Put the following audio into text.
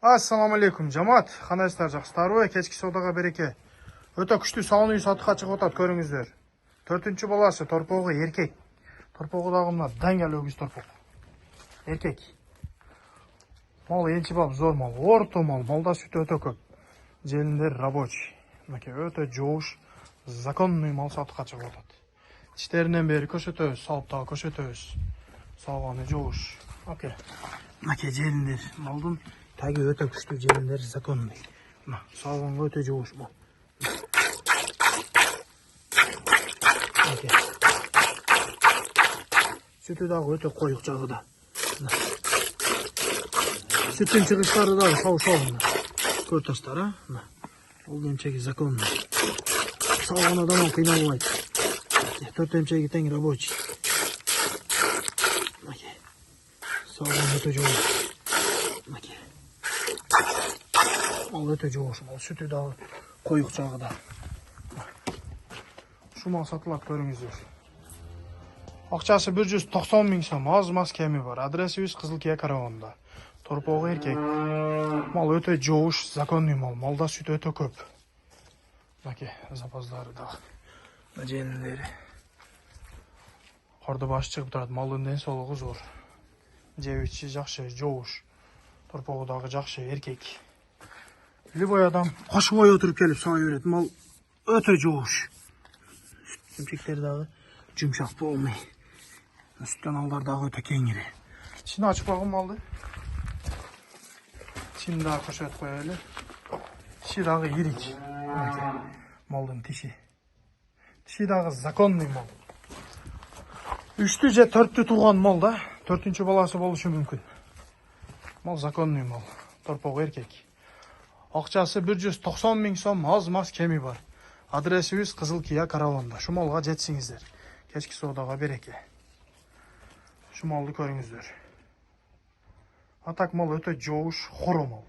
Assalamu alaikum жамаат. Кандайсыздар, жакшысыздарбы? Кечки содага береке. Өтө күчтүү салон үй сатыкка чыгып атат, көрүңүздөр. 4-чү баласы торпогу эркек. Торпогу дагы мына даңгал өгүз торпог. Эркек. Мал энчи бап зор мал, орто мал, малда сүтү өтө көп. Желиндер рабочий. Мынакей өтө жоош, законный мал сатыкка чыгып атат. Тиштеринен бери көшөтөбүз, салып дагы көшөтөбүз. Салганы жоош. Окей. Мынакей желиндер малдын таги өтө күчтүү, желиндер законный. Мына салганга өтө жоош мал. Sütü dagı öte koyuk jagıda. Sütün çıkışları da şov. Көртастар, а? Ол емчеги законный. Салган адам кыйналбайт. 4 емчеги тең рабочий. Салган өтө жоош. Ал өтө жоош мал. Sütü дагы коюк жагыда. Шу мал сатылат, көрүңүздөр. Акчасы 190 миң сом, аз-маз кеми бар. Адресибиз Кызылкия караванда. Торпогу эркек. Мал өтө жоош, законный мал. Малда сүт өтө көп. Мынакей запаздары да. Желиндери. Кордо баш чыгып турат. Малдын ден соолугу зор. Жебичи жакшы, жоош. Торпогу дагы жакшы, эркек. Любой адам кошубой отуруп келип сабай берет. Мал өтө жоош. Эмчектер дагы жумшак полный. Süt kanallar dagı öte kengiri. İçini açıp bakın maldı. Şimdi daha koşat koyalım. Dişi dagı yirik. Maldın dişi. Dişi dagı законный mal. 3'tü же 4'tü tuğan mal da. 4-cü balası boluşu mümkün. Mal законный mal. Torpog erkek. Акчасы 190 миң сом, аз-маз кеми бар. Адресибиз Кызылкия караванда. Şu malga жетсиңиздер. Кечки содага береке. Şu malды көрүңүздөр. Атак мал өтө жоош, хоро мал.